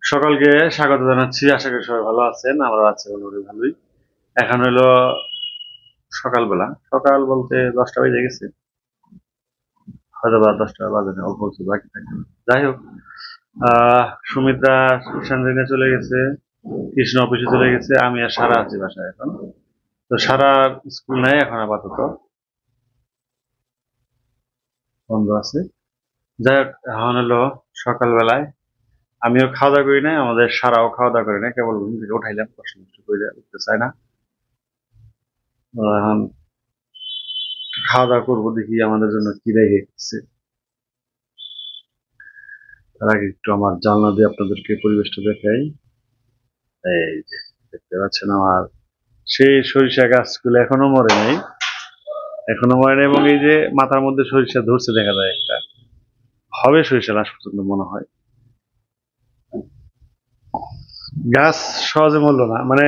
সকলকে স্বাগত জানাচ্ছি। আশা করি সবাই ভালো আছেন, আমরা আছি মোটামুটি ভালোই। এখন হলো সকালবেলা, সকাল বলতে 10টা বেজে গেছে, হয়তো বা 10টা বাজে না, অল্প কিছু বাকি থাকে। যাই হোক, সুমিত্রা সঞ্জনে চলে গেছে, কৃষ্ণ অফিসে চলে গেছে, আমি আর সারা আছি বাসায় এখন। তো সারা স্কুল নাই এখন, আপাতত বন্ধ আছে। যাই হোক, এখন হলো সকালবেলায় আমিও খাওয়া দাওয়া করি না, আমাদের সারাও খাওয়া দাওয়া করি না, কেবল ঘুম থেকে উঠাইলাম, কষ্ট মষ্ট করে উঠতে চায় না। এখন খাওয়া দাওয়া করবো, দেখি আমাদের জন্য কি রেখেছে। তার আগে একটু আমার জানলা দিয়ে আপনাদেরকে পরিবেশটা দেখাই। এই যে দেখতে পাচ্ছেন, আমার সেই সরিষা গাছগুলো এখনো মরে নাই, এখনো মরে নাই, এবং এই যে মাথার মধ্যে সরিষা ধরছে দেখা যায় একটা, হবে সরিষা লাস্ট পর্যন্ত মনে হয়। গাছ সহজে মরলো না, মানে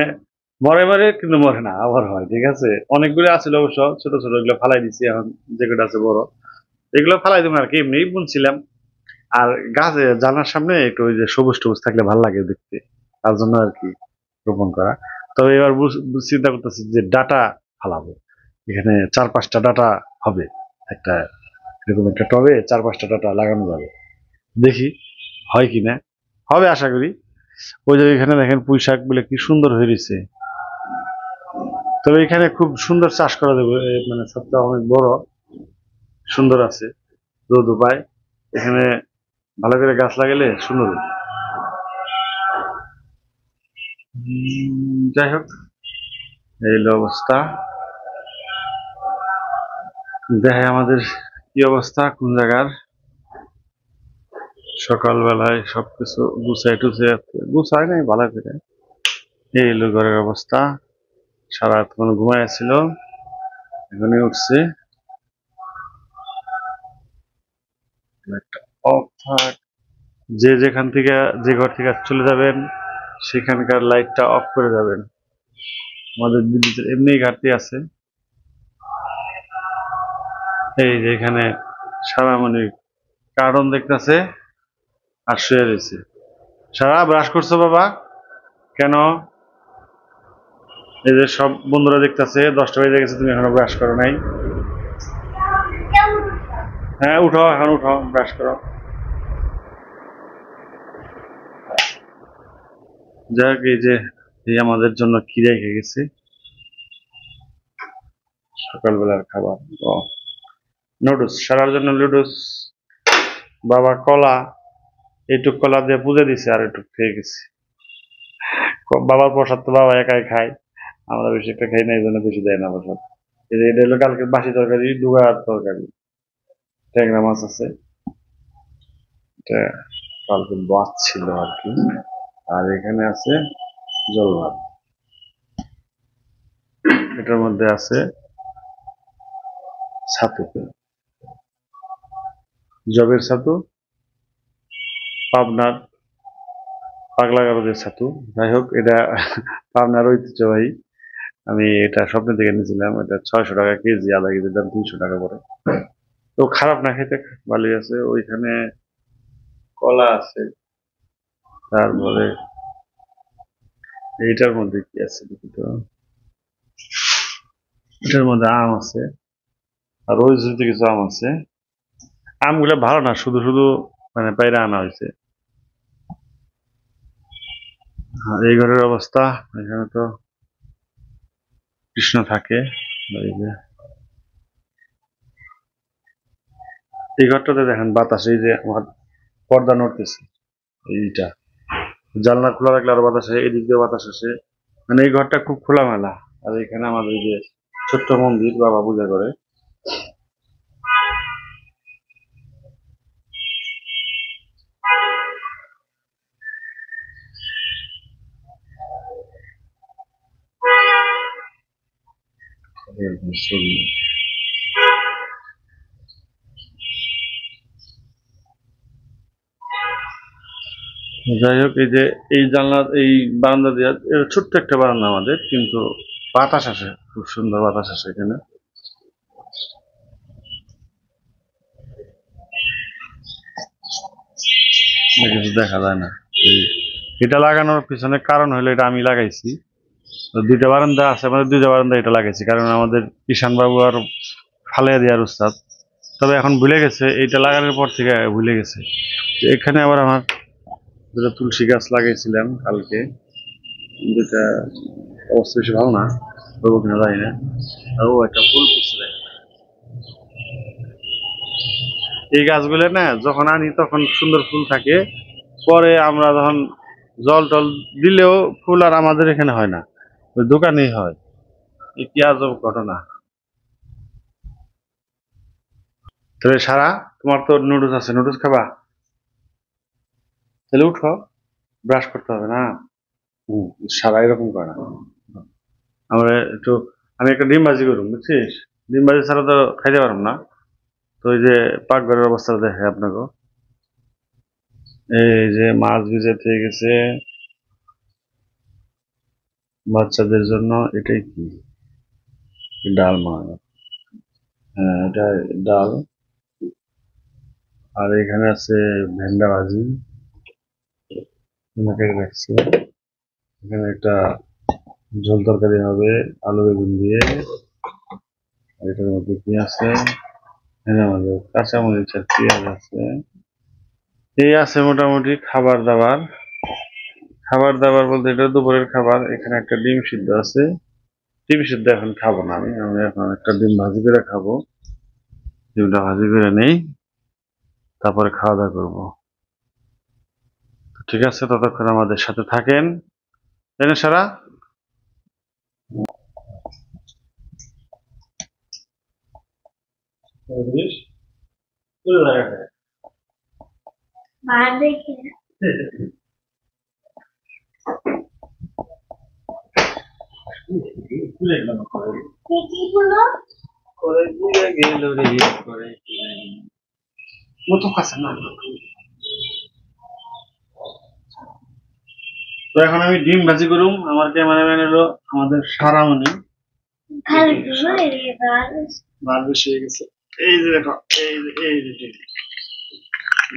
মরে মরে কিন্তু মরে না, আবার হয়। ঠিক আছে, অনেকগুলো আছিল অবশ্য, ছোট ছোট, এগুলো ফালাই দিছি, এখন যে কটা আছে বড়, এগুলো ফালাই দেবো আর কি, এমনি বুনছিলাম। আর গাছে জানার সামনে একটু ওই যে সবুজ টবুজ থাকলে ভালো লাগে দেখতে, তার জন্য আর কি রোপণ করা। তবে এবার চিন্তা করতেছি যে ডাটা ফালাবো, এখানে 4-5টা ডাটা হবে, একটা এরকম একটা টবে 4-5টা ডাটা লাগানো যাবে, দেখি হয় কিনা, হবে আশা করি। ওই যে এখানে দেখেন পুঁই শাক গুলো কি সুন্দর হয়ে রয়েছে। তবে এখানে খুব সুন্দর চাষ করা যাবে, মানে সবটা অনেক বড়, সুন্দর আছে, রোদ পায় এখানে, ভালো করে গাছ লাগালে সুন্দর। যাই হোক, এই হলো অবস্থা। দেখে আমাদের কি অবস্থা, কোন জায়গার। সকালবেলায় সবকিছু গুছাই টুছাই, গুছাই নাই ভালো করে। এই হলো ঘরের অবস্থা। সারা রাত কোনো ঘুমাই ছিল, এখনই উঠছে। অর্থাৎ যে যেখান থেকে, যে ঘর থেকে চলে যাবেন সেখানকার লাইটটা অফ করে যাবেন, আমাদের বিদ্যুতের এমনি ঘাটতি আছে। এই যে এখানে সারামণি কার্টন দেখতেছে আর শুয়ে রয়েছে। সারা ব্রাশ করছো বাবা? কেন? এই যে সব বন্ধুরা দেখতেছে 10টা বেজে গেছে, তুমি এখনো ব্রাশ করো নাই। হ্যাঁ উঠো, এখন উঠো, ব্রাশ করো। যাক, এই যে এই আমাদের জন্য কি রেখে গেছে সকালবেলার খাবার। ও, নুডলস, সারার জন্য নুডলস। বাবা কলা, এইটুক কলা দিয়ে পুজো দিছে, আর একটু খেয়ে গেছে। বাবার প্রসাদ তো বাবা একাই খায়, আমরা বেশি একটা খাই না, এই জন্য বেশি দেয় না প্রসাদ। এই যে এটা হলো কালকে বাসি তরকারি, ডুগার তরকারি, ট্যাংরা মাছ আছে, এটা কালকে মাছ ছিল আর কি। আর এখানে আছে জল ভাত, এটার মধ্যে আছে ছাতু, জবের ছাতু, পাবনার পাগলা গারদের ছাতু। যাই হোক, এটা পাবনার ঐতিহ্যবাহী। আমি এটা স্বপ্ন থেকে নিয়েছিলাম, এটা 600 টাকা কেজি, আধা কেজির দাম 300 টাকা পড়ে। তো খারাপ না, খেতে ভালোই আছে। ওইখানে কলা আছে, তারপরে এইটার মধ্যে কি আছে দেখি তো, এটার মধ্যে আম আছে, আর ওই ঝুড়িতে কিছু আম আছে। আমগুলো ভালো না, শুধু শুধু মানে পায়রা আনা হয়েছে। আর এই ঘরের অবস্থা, এখানে তো কৃষ্ণ থাকে। এই যে এই ঘরটাতে দেখেন বাতাস, এই যে আমার পর্দা নড়তেছে, এইটা জানলা খোলা রাখলে আরো বাতাস আসে, এদিক দিয়ে বাতাস আসে, মানে এই ঘরটা খুব খোলামেলা। আর এখানে আমাদের যে ছোট্ট মন্দির, বাবা পূজা করে। যাই হোক, এই যে এই জানলা, এই বারান্দা দিয়ে, এটা ছোট্ট একটা বারান্দা আমাদের, কিন্তু বাতাস আসে, খুব সুন্দর বাতাস আসে এখানে। কিছু দেখা যায় না, এই এটা লাগানোর পিছনে কারণ হলো এটা আমি লাগাইছি। তো দুইটা বারান্দা আছে আমাদের, দুইটা বারান্দা এটা লাগাইছি কারণ আমাদের ঈশান বাবু আর ফালিয়া দেওয়ার উস্তাদ। তবে এখন ভুলে গেছে, এইটা লাগানোর পর থেকে ভুলে গেছে। তো এখানে আবার আমার দুটো তুলসী গাছ লাগাইছিলাম কালকে, যেটা অবস্থা বেশি ভালো না, তবু কিনা জানি না। আর ও একটা ফুল ফুটছে দেখেন। এই গাছগুলো না যখন আনি তখন সুন্দর ফুল থাকে, পরে আমরা যখন জল টল দিলেও ফুল আর আমাদের এখানে হয় না, ওই দোকানেই হয়। এই কি আজব ঘটনা। তাহলে সারা, তোমার তো নুডলস আছে, নুডলস খাবা? তাহলে উঠো, ব্রাশ করতে হবে না। হম, সারা এরকম করে না। আমরা একটু, আমি একটা ডিম ভাজি করুন বুঝছিস, ডিম ভাজি ছাড়া তো খাইতে পারবো না। তো ওই যে পাকঘরের অবস্থাটা দেখে আপনাকে, এই যে মাছ ভিজাতে হয়ে গেছে বাচ্চাদের জন্য। এটাই কি, ডাল মাছ? হ্যাঁ এটা ডাল। আর এখানে আছে ভেন্ডা ভাজি, কেটে রাখছি। এখানে একটা ঝোল তরকারি হবে আলু বেগুন দিয়ে। আর এটার মধ্যে কি আছে, এখানে আমাদের কাঁচামরিচ আর পেঁয়াজ আছে। এই আছে মোটামুটি খাবার দাবার। খাবার দাবার বলতে এটা দুপুরের খাবার। এখানে একটা ডিম সিদ্ধ আছে, ডিম সিদ্ধ এখন খাবো না আমি, আমি এখন একটা ডিম ভাজি করে খাবো। ডিমটা ভাজি করে নেই, তারপরে খাওয়া দাওয়া করবো। ঠিক আছে, ততক্ষণ আমাদের সাথে থাকেন, তাই না সারা? बाहर देखिए কি হলো তো এখন আমি ডিম ভাজি করুম। আমার ক্যামেরাম্যান হলো আমাদের সারামণি। घर में ये बात ভাত বেশি হয়ে গেছে, এই যে দেখো, এই যে ডিম,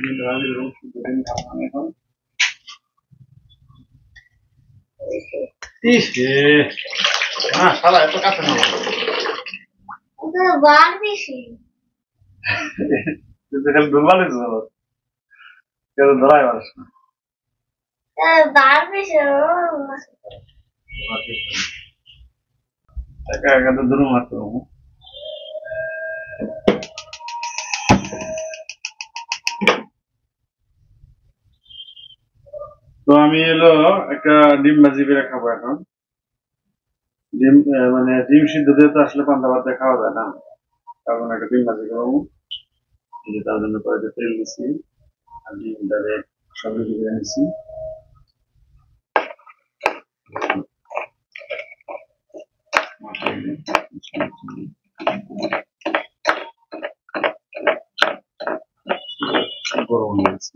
ডিমটা ভাজি করুম, ডিম খাবো আমি এখন। ইস রে, না সারা এত কাছে না तो बाहर भी सी খালি দুর্বল হয়েছে বলো, কেউ ধরাই পারিস না। बाहर भी सी একা একা তো দুরু মারতে হবো। তো আমি এলো একটা ডিম ভাজি করে খাবো এখন। ডিম মানে ডিম সিদ্ধ দিয়ে তো আসলে পান্তা ভাত দিয়ে খাওয়া যায় না, কারণ একটা ডিম ভাজি খাবো। এই যে তার জন্য কয়েকটা তেল দিচ্ছি, আর ডিমটারে সবই দিয়ে নিচ্ছি। গরম নিয়েছি।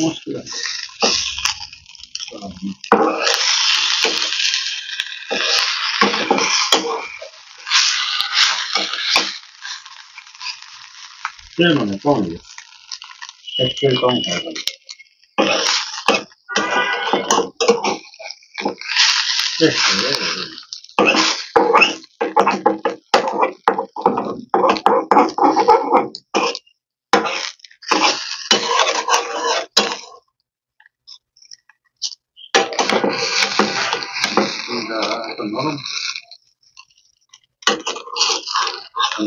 মুশকিল আছে। তেল মানে কম গেছে, তেল কম খাওয়া যাবে। নরম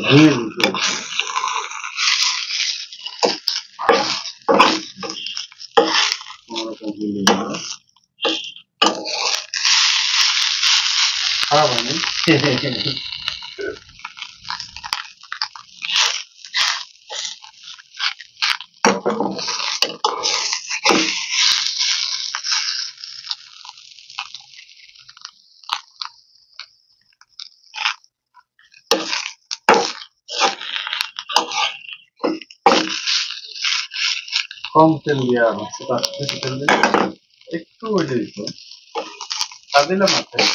ধুয়ে দিতে খারাপ হয়নি। কম তেল দিয়া হচ্ছে, তার বেশি তেল দিলে একটু ওইটা দিত, তা দিলাম মাথায়।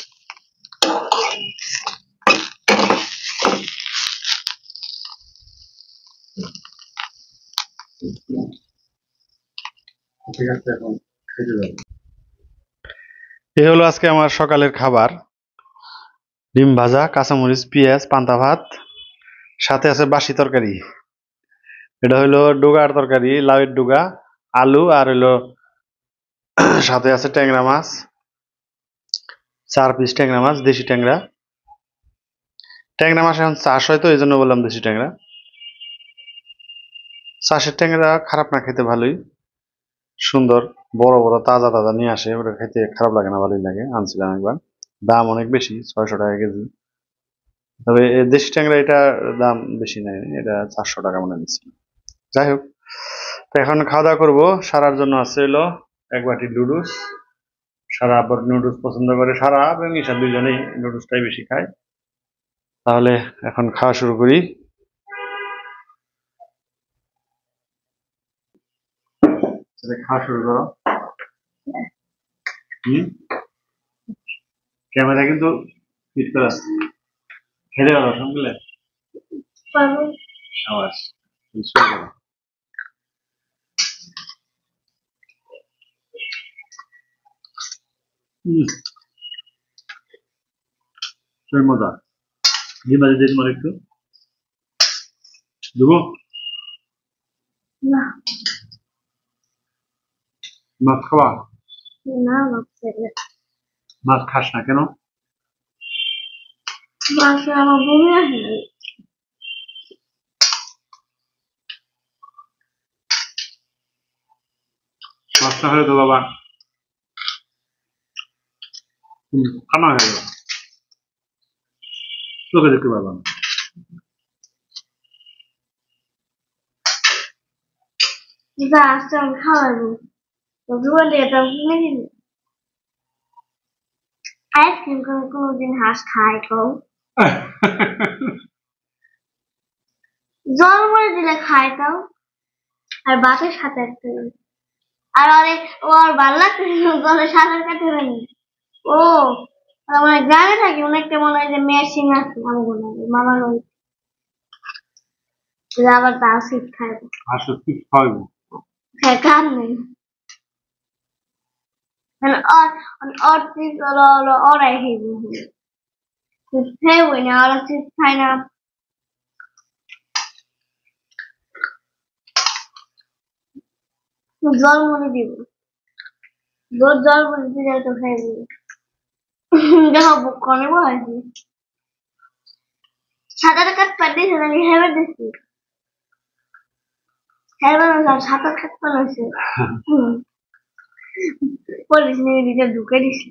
ঠিক আছে, এখন খেতে যাবো। এই হলো আজকে আমার সকালের খাবার। ডিম ভাজা, কাঁচামরিচ, পেঁয়াজ, পান্তা ভাত, সাথে আছে বাসি তরকারি। এটা হইলো ডুগার তরকারি, লাউয়ের ডুগা, আলু, আর হইলো সাথে আছে ট্যাংরা মাছ, 4 পিস ট্যাংরা মাছ, দেশি ট্যাংরা। ট্যাংরা মাছ এখন চাষ হয় তো এই জন্য বললাম দেশি ট্যাংরা। চাষের ট্যাংরা খারাপ না, খেতে ভালোই, সুন্দর, বড় বড় তাজা তাজা নিয়ে আসে, ওটা খেতে খারাপ লাগে না, ভালোই লাগে। আনছিলাম একবার, দাম অনেক বেশি, 600 টাকা কেজি। তবে দেশি ট্যাংরা এটা দাম বেশি নেয়, এটা 400 টাকা মনে নিচ্ছে। যাই হোক, তো এখন খাওয়া দাওয়া করবো। সারার জন্য আছে হলো 1 বাটি নুডলস। সারা আবার নুডলস পছন্দ করে, সারা এবং ঈশা দুইজনেই নুডলসটাই বেশি খায়। তাহলে এখন খাওয়া শুরু করি। খাওয়া শুরু করো। ক্যামেরা কিন্তু ফিট করা আছে, খেলে গেল সঙ্গে আওয়াজ শুরু করো। সেই মজা। ডিম ভাজি দিন মনে একটু দেবো। না মাছ খাওয়া? না বাচ্চারা মাছ খাস না কেন? মাছ আমার বমি আসে। মাছটা হলে তো বাবা কানা হয়ে গেল, চোখে দেখতে পারবা না। যা আসছে আমি খাওয়াবো তো বলে এটা শুনে দিবি আইসক্রিম কোনোদিন হাঁস খায় কেউ জল মরে দিলে খায় তাও আর ভাতের সাথে একটা আর অনেক ওর ভালো লাগছে জলে সাঁতার কাটতে পারি ও আমার গ্রামে থাকি অনেকটা মনে হয় যে মেশিন আছে আমার মনে হয় মামার ওই আবার তাও শীত খায় হাঁসের কি খাওয়াবো? খায় কার নেই মানে ওর চিজ হলো ওরাই খেয়ে না ওরা চিজ খায় না জল মনে দিব জল মনে দিলে তো খাইবো দেখো কনে বসে সাঁতার কাটতে দিয়েছে নাকি হেবে দিচ্ছি হেবে সাঁতার কাটতে হয়েছে পুলিশ নিয়ে দিকে ঢুকে দিছি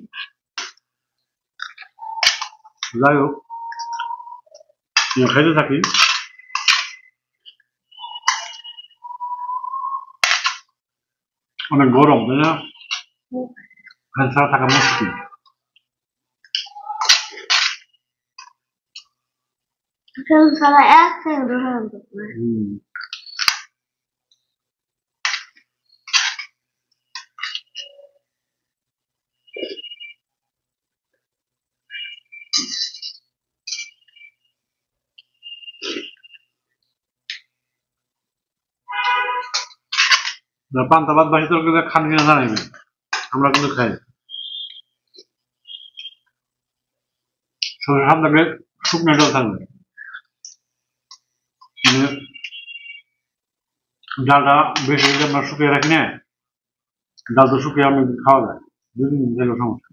যাই হোক, খাইতে থাকি। অনেক গরম, তাই না? ফ্যান ছাড়া থাকা মুশকিল। সারা এক সেকেন্ড পান্তা ভাত বাসি তরকারি খান কিনা জানাইবে, আমরা কিন্তু খাই। সঙ্গে সাত লাগলে শুকনো ডাল থাকবে, মানে ডালটা বেশি হলে আমরা শুকিয়ে রাখি না, ডাল তো শুকিয়ে অনেক খাওয়া যায়, 2-3 দিন থেকে সমস্যা।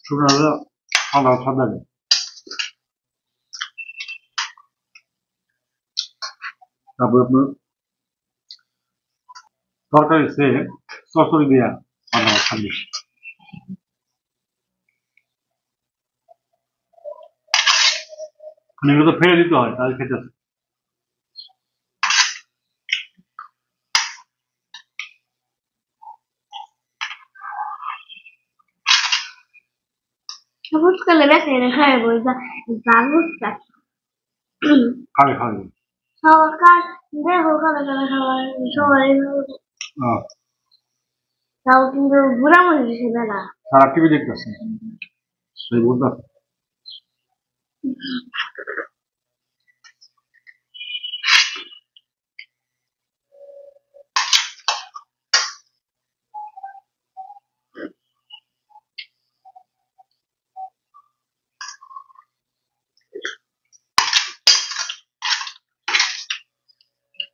শুকনো ডাল খাওয়া স্বাদ লাগে। তারপর আপনার তরকারি সে চচড়ি দিয়া বানানো খালি মানে এগুলো তো ফেলে দিতে হয় তাহলে খেতে ফুচকালে বেশি এনে খাইব জাল ফুচকা খাবে খাবে সরকার দেখো কারো কারো সবাই সবাই তাও কিন্তু বুড়া মনে হিসেবে না সারা টিভি দেখতেছে সেই বলতে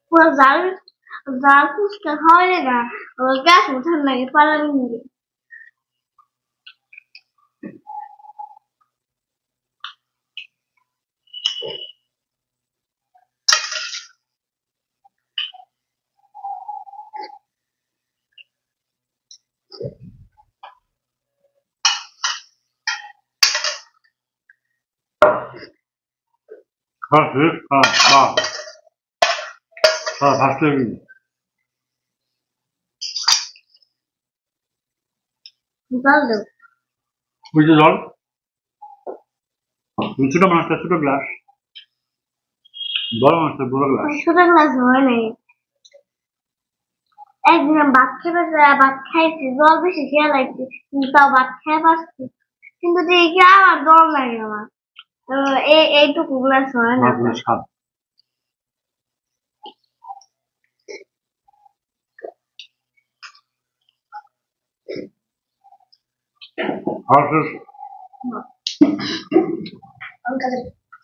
পুরো জাল জাল ফুচকা খাওয়ালে না ওর গ্যাস উঠান লাগে পালাবি নিয়ে খাচ্ছে বাহ ভাসতে জল দেব বুঝতে জল ছোট মানুষটা ছোট গ্লাস বড় মানুষটা বড় গ্লাস ছোট গ্লাস হয় নাই একদিন আমি ভাত খেতে ভাত খাইছি জল বেশি খেয়ে লাগছে কিন্তু তাও ভাত খেয়ে পারছি কিন্তু দেখি আমার দম লাগে আমার এইটুকু গ্লাস হয় না মাছগুলো স্বাদ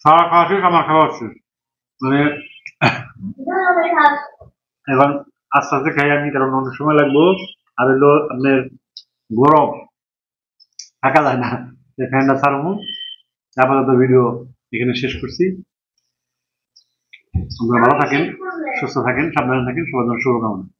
সারা খাওয়া শেষ আমার খাওয়া শেষ মানে এখন আস্তে আস্তে খাই আমি কারণ অনেক সময় লাগবো আর হলো আপনার গরম থাকা যায় না ফ্যানটা ছাড়বো আপাতত ভিডিও এখানে শেষ করছি আপনারা ভালো থাকেন সুস্থ থাকেন সাবধানে থাকেন সবার জন্য শুভকামনা